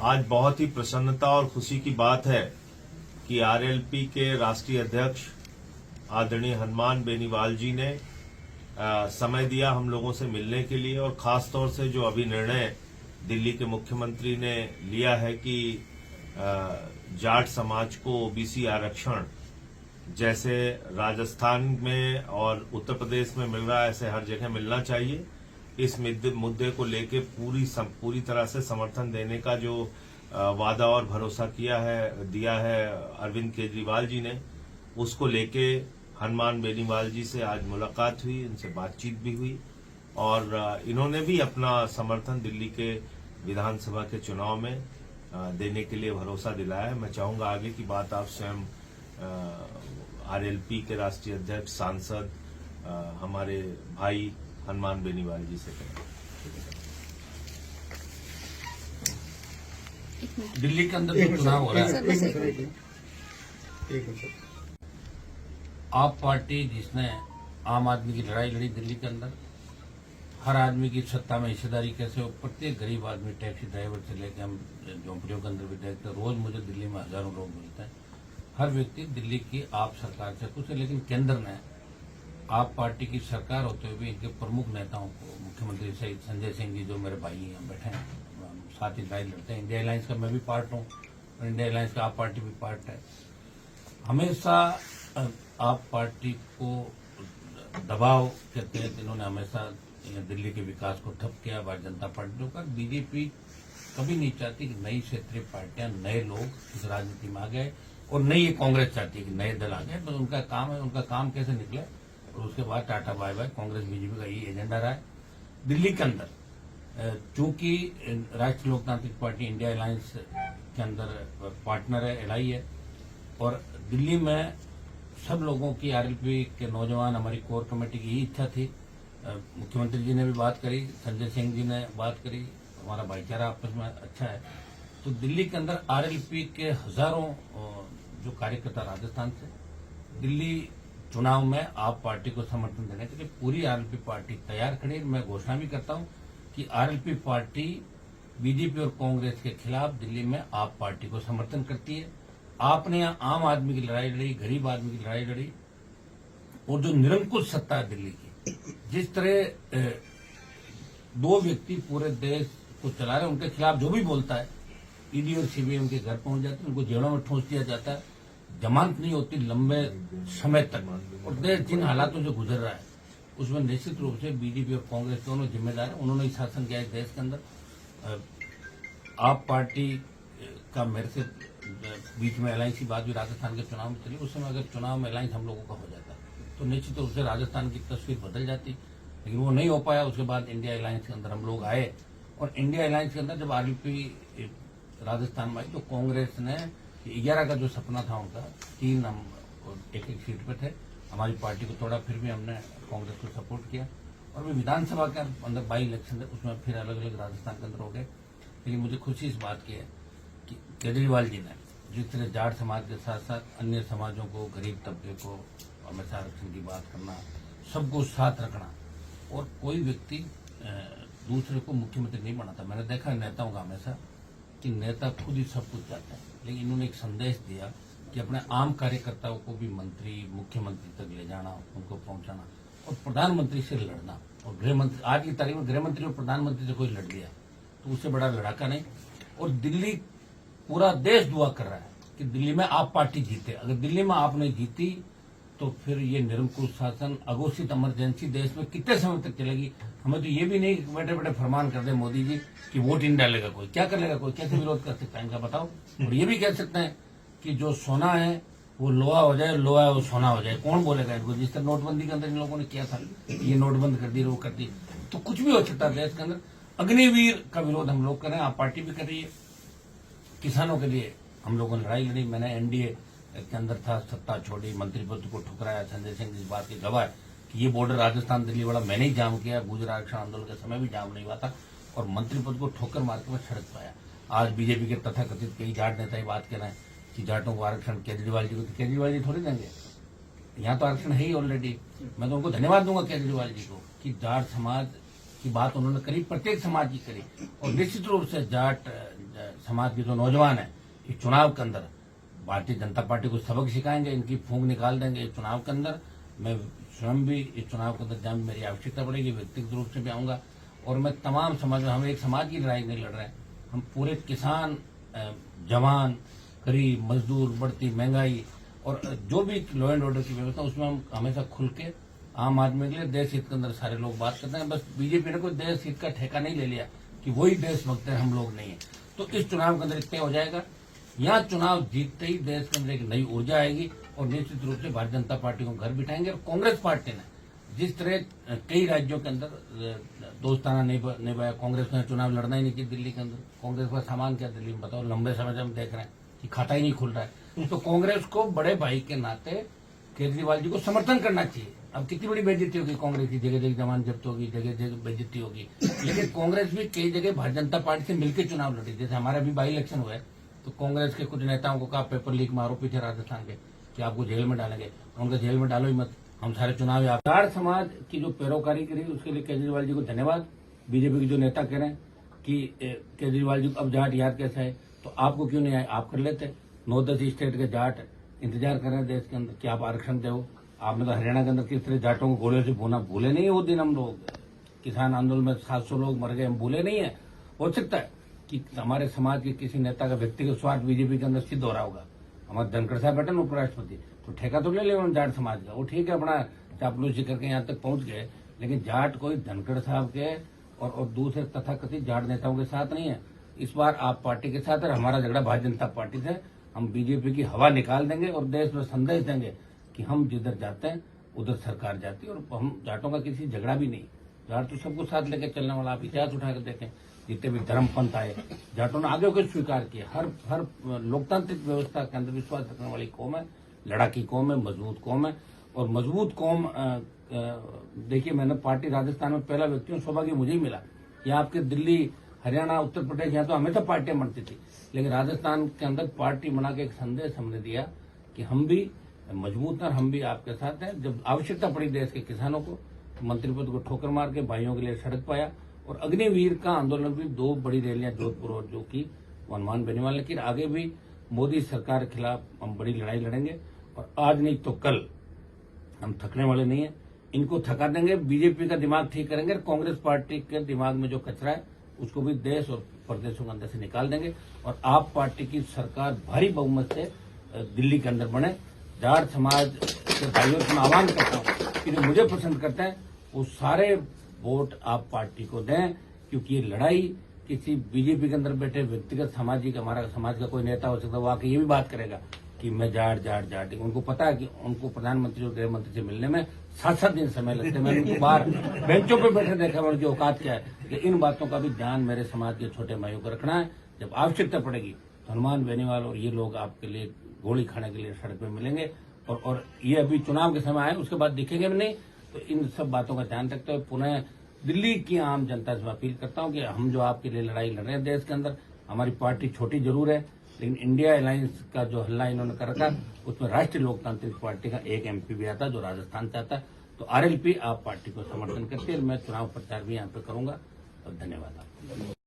आज बहुत ही प्रसन्नता और खुशी की बात है कि आरएलपी के राष्ट्रीय अध्यक्ष आदरणीय हनुमान बेनीवाल जी ने समय दिया हम लोगों से मिलने के लिए, और खास तौर से जो अभी निर्णय दिल्ली के मुख्यमंत्री ने लिया है कि जाट समाज को ओबीसी आरक्षण जैसे राजस्थान में और उत्तर प्रदेश में मिल रहा है ऐसे हर जगह मिलना चाहिए, इस मुद्दे को लेके पूरी तरह से समर्थन देने का जो वादा और भरोसा दिया है अरविंद केजरीवाल जी ने, उसको लेके हनुमान बेनीवाल जी से आज मुलाकात हुई, इनसे बातचीत भी हुई और इन्होंने भी अपना समर्थन दिल्ली के विधानसभा के चुनाव में देने के लिए भरोसा दिलाया है। मैं चाहूंगा आगे की बात आप स्वयं आरएलपी के राष्ट्रीय अध्यक्ष सांसद हमारे भाई हनुमान बेनीवाल जी से करें। दिल्ली के अंदर जो चुनाव हो रहा है, आप पार्टी जिसने आम आदमी की लड़ाई लड़ी दिल्ली के अंदर, हर आदमी की सत्ता में हिस्सेदारी कैसे हो, प्रत्येक गरीब आदमी टैक्सी ड्राइवर से लेकर हम झोंपड़ियों के अंदर भी देखते हैं, रोज मुझे दिल्ली में हजारों लोग मिलते हैं। हर व्यक्ति दिल्ली की आप सरकार से खुश है, लेकिन केंद्र ने आप पार्टी की सरकार होते हुए भी इनके प्रमुख नेताओं को, मुख्यमंत्री सहित संजय सिंह जी जो मेरे भाई यहाँ बैठे हैं, साथ ही लड़ाई लड़ते हैं। इंडिया अलायंस का मैं भी पार्ट हूँ और इंडिया अलायंस का आप पार्टी भी पार्ट है। हमेशा आप पार्टी को दबाव के तहत इन्होंने हमेशा दिल्ली के विकास को ठप किया। भारतीय जनता पार्टी का बीजेपी कभी नहीं चाहती कि नई क्षेत्रीय पार्टियां, नए लोग इस राजनीति में आ गए, और नई कांग्रेस चाहती है कि नए दल आ गए। तो उनका काम है, उनका काम कैसे निकले, और उसके बाद tata bye bye, Congress BJP का यही एजेंडा रहा है। दिल्ली के अंदर चूंकि राष्ट्रीय लोकतांत्रिक पार्टी इंडिया अलायंस के अंदर पार्टनर है, एलआई है, और दिल्ली में सब लोगों की, आरएलपी के नौजवान, हमारी कोर कमेटी की यही इच्छा थी। मुख्यमंत्री जी ने भी बात करी, संजय सिंह जी ने बात करी, हमारा भाईचारा आपस में अच्छा है। तो दिल्ली के अंदर आरएलपी के हजारों जो कार्यकर्ता राजस्थान से दिल्ली चुनाव में आप पार्टी को समर्थन देने के लिए पूरी आरएलपी पार्टी तैयार खड़ी। मैं घोषणा भी करता हूं कि आरएलपी पार्टी बीजेपी और कांग्रेस के खिलाफ दिल्ली में आप पार्टी को समर्थन करती है। आपने यहाँ आम आदमी की लड़ाई लड़ी, गरीब आदमी की लड़ाई लड़ी, और जो निरंकुश सत्ता है दिल्ली की, जिस तरह दो व्यक्ति पूरे देश को चला रहे, उनके खिलाफ जो भी बोलता है, ईडी और सीबीआई उनके घर पहुंच जाती है, उनको जेलों में ठूंस दिया जाता है, जमानत नहीं होती लंबे समय तक, और देश जिन हालातों से गुजर रहा है उसमें निश्चित रूप से बीजेपी और कांग्रेस दोनों जिम्मेदार है। उन्होंने शासन किया है देश के अंदर। आप पार्टी का मेरे से बीच में अलायंस की बात भी राजस्थान के चुनाव में चली, उस समय अगर चुनाव में अलायंस हम लोगों का हो जाता तो निश्चित रूप से राजस्थान की तस्वीर बदल जाती, लेकिन वो नहीं हो पाया। उसके बाद इंडिया अलायंस के अंदर हम लोग आए, और इंडिया अलायंस के अंदर जब आरएलपी राजस्थान में आई तो कांग्रेस ने 11 का जो सपना था उनका, 3 हम एक सीट पे थे, हमारी पार्टी को तोड़ा, फिर भी हमने कांग्रेस को सपोर्ट किया। और भी विधानसभा के अंदर बाई इलेक्शन थे, उसमें फिर अलग अलग राजस्थान के अंदर हो गए। लेकिन मुझे खुशी इस बात की है कि केजरीवाल जी ने जिस तरह जाट समाज के साथ साथ अन्य समाजों को, गरीब तबके को हमेशा आरक्षण की बात करना, सबको साथ रखना, और कोई व्यक्ति दूसरे को मुख्यमंत्री नहीं बनाता। मैंने देखा है नेताओं का हमेशा कि नेता खुद ही सब कुछ चाहते हैं, लेकिन इन्होंने एक संदेश दिया कि अपने आम कार्यकर्ताओं को भी मंत्री, मुख्यमंत्री तक ले जाना, उनको पहुंचाना, और प्रधानमंत्री से लड़ना। और गृहमंत्री, आज की तारीख में गृहमंत्री और प्रधानमंत्री से कोई लड़ लिया तो उससे बड़ा लड़ाका नहीं। और दिल्ली, पूरा देश दुआ कर रहा है कि दिल्ली में आप पार्टी जीते। अगर दिल्ली में आप नहीं जीती तो फिर ये निरंकुश शासन, अघोषित इमरजेंसी देश में कितने समय तक चलेगी। हमें तो ये भी नहीं बैठे बैठे फरमान कर दे मोदी जी कि वोट इन डालेगा, कोई क्या कर लेगा, कोई कैसे विरोध कर सकता है इनका, बताओ। और ये भी कह सकते हैं कि जो सोना है वो लोहा हो जाए, लोहा है वो सोना हो जाए, कौन बोलेगा इनको। जिस तरह नोटबंदी के अंदर इन लोगों ने किया था, ये नोटबंद कर दी, वो कर दी, तो कुछ भी हो सकता है देश के अंदर। अग्निवीर का विरोध हम लोग कर रहे हैं, आप पार्टी भी कर रही है। किसानों के लिए हम लोगों ने लड़ाई लड़ी, मैंने एनडीए के अंदर था, सत्ता छोड़ी, मंत्री पद को ठुकराया। संजय सिंह इस बात की गवाह है कि ये बॉर्डर राजस्थान दिल्ली वाला मैंने ही जाम किया, गुजरात आरक्षण आंदोलन के समय भी जाम नहीं हुआ था, और मंत्री पद को ठोकर मार के मैं सड़क पाया। आज बीजेपी के तथाकथित कई जाट नेता ये बात कह रहे हैं कि जाटों को आरक्षण केजरीवाल जी को, तो केजरीवाल जी थोड़ी देंगे, यहाँ तो आरक्षण है ही ऑलरेडी। मैं तो उनको धन्यवाद दूंगा केजरीवाल जी को कि जाट समाज की बात उन्होंने करी, प्रत्येक समाज की करी। और निश्चित रूप से जाट समाज के जो नौजवान है इस चुनाव के अंदर भारतीय जनता पार्टी को सबक सिखाएंगे, इनकी फूंक निकाल देंगे इस चुनाव के अंदर। मैं स्वयं भी इस चुनाव के अंदर जब मेरी आवश्यकता पड़ेगी व्यक्तिगत रूप से भी आऊंगा। और मैं तमाम समाज में, हम एक समाज की लड़ाई नहीं लड़ रहे हैं, हम पूरे किसान, जवान, गरीब, मजदूर, बढ़ती महंगाई और जो भी लॉ एंड ऑर्डर की व्यवस्था, उसमें हम हमेशा खुल के आम आदमी के लिए देश हित के अंदर सारे लोग बात करते हैं। बस बीजेपी ने कोई देश हित का ठेका नहीं ले लिया कि वही देशभक्त है, हम लोग नहीं है। तो इस चुनाव के अंदर इतना हो जाएगा, यहाँ चुनाव जीतते ही देश के अंदर एक नई ऊर्जा आएगी और निश्चित रूप से भारतीय जनता पार्टी को घर बिठाएंगे। और कांग्रेस पार्टी ने जिस तरह कई राज्यों के अंदर दोस्ताना निभाया, कांग्रेस ने चुनाव लड़ना ही नहीं चाहिए दिल्ली के अंदर। कांग्रेस का सामान क्या दिल्ली में बताओ, लंबे समय से हम देख रहे हैं कि खाता ही नहीं खुल रहा है। तो कांग्रेस को बड़े भाई के नाते केजरीवाल जी को समर्थन करना चाहिए। अब कितनी बड़ी बेइज्जती होगी कांग्रेस की, जगह जगह जमान जब्त होगी, जगह जगह बेइज्जती होगी। लेकिन कांग्रेस भी कई जगह भारतीय जनता पार्टी से मिलकर चुनाव लड़ी। जैसे हमारा भी बाई इलेक्शन हुआ है तो कांग्रेस के कुछ नेताओं को कहा पेपर लीक में आरोपी थे राजस्थान के कि आपको जेल में डालेंगे, उनका जेल में डालो ही मत, हम सारे चुनाव। जाट समाज की जो पैरोकारी करी उसके लिए केजरीवाल जी को धन्यवाद। बीजेपी के जो नेता कह रहे हैं कि केजरीवाल जी को अब जाट याद कैसा है, तो आपको क्यों नहीं आए, आप कर लेते। 9-10 स्टेट के जाट इंतजार कर रहे हैं देश के अंदर कि आप आरक्षण दो। आपने तो हरियाणा के अंदर किस तरह जाटों को गोलियों से भूना, भूले नहीं है वो दिन। हम लोग किसान आंदोलन में 700 लोग मर गए, हम भूले नहीं है। हो सकता है कि हमारे समाज के किसी नेता का व्यक्तिगत स्वार्थ बीजेपी के अंदर सिद्ध हो रहा होगा। हमारे धनखड़ साहब बैठे ना उपराष्ट्रपति, तो ठेका तो ले उन्होंने जाट समाज का, वो ठीक है अपना चापलूसी करके यहाँ तक पहुंच गए। लेकिन जाट कोई धनखड़ साहब के और दूसरे तथाकथित जाट नेताओं के साथ नहीं है। इस बार आप पार्टी के साथ है, हमारा झगड़ा भारतीय जनता पार्टी से। हम बीजेपी की हवा निकाल देंगे और देश में संदेश देंगे कि हम जिधर जाते हैं उधर सरकार जाती है। और हम जाटों का किसी झगड़ा भी नहीं, जाट तो सबको साथ लेकर चलने वाला। आप इतिहास उठाकर देखें, जितने भी धर्म पंथ आए जाटों ने आगे होकर स्वीकार किया। हर लोकतांत्रिक व्यवस्था के अंदर विश्वास रखने वाली कौम है, लड़ाकी कौम है, मजबूत कौम है। और मजबूत कौम देखिए, मैंने पार्टी राजस्थान में पहला व्यक्ति हूँ, सौभाग्य मुझे ही मिला। यहाँ आपके दिल्ली, हरियाणा, उत्तर प्रदेश, यहाँ तो हमेशा पार्टियां बनती थी, लेकिन राजस्थान के अंदर पार्टी बना के एक संदेश हमने दिया कि हम भी मजबूत हैं, हम भी आपके साथ हैं। जब आवश्यकता पड़ी देश के किसानों को, मंत्री पद को ठोकर मार के भाइयों के लिए सड़क पाया। और अग्निवीर का आंदोलन भी 2 बड़ी रैलियां जोधपुर और जो की हनुमान बेनीवाल। लेकिन आगे भी मोदी सरकार के खिलाफ हम बड़ी लड़ाई लड़ेंगे और आज नहीं तो कल हम थकने वाले नहीं है। इनको थका देंगे, बीजेपी का दिमाग ठीक करेंगे। कांग्रेस पार्टी के दिमाग में जो कचरा है उसको भी देश और प्रदेशों के अंदर से निकाल देंगे और आप पार्टी की सरकार भारी बहुमत से दिल्ली के अंदर बने। जाट समाज के भाइयों से मैं आह्वान करता हूँ कि जो मुझे पसंद करते हैं वो सारे वोट आप पार्टी को दें, क्योंकि ये लड़ाई किसी बीजेपी के अंदर बैठे व्यक्तिगत सामाजिक, हमारा समाज का कोई नेता हो सकता है वो आके ये भी बात करेगा कि मैं जाट। उनको पता है कि उनको प्रधानमंत्री और गृह मंत्री से मिलने में 7-7 दिन समय लगते हैं। मैंने उनको बाहर बेंचों पे बैठे देखा, उनकी औकात क्या है। लेकिन इन बातों का भी ध्यान मेरे समाज के छोटे भाइयों को रखना है। जब आवश्यकता पड़ेगी तो हनुमान बेनीवाल और ये लोग आपके लिए गोली खाने के लिए सड़क पे मिलेंगे। और ये अभी चुनाव के समय आए, उसके बाद दिखेंगे भी नहीं। तो इन सब बातों का ध्यान रखते हुए पुनः दिल्ली की आम जनता से अपील करता हूं कि हम जो आपके लिए लड़ाई लड़ रहे हैं देश के अंदर, हमारी पार्टी छोटी जरूर है लेकिन इंडिया अलायंस का जो हल्ला इन्होंने कर रखा उसमें राष्ट्रीय लोकतांत्रिक पार्टी का एक MP भी आता जो राजस्थान से आता है। तो RLP आप पार्टी को समर्थन करती है। मैं चुनाव प्रचार भी यहाँ पे करूंगा। और धन्यवाद आपको।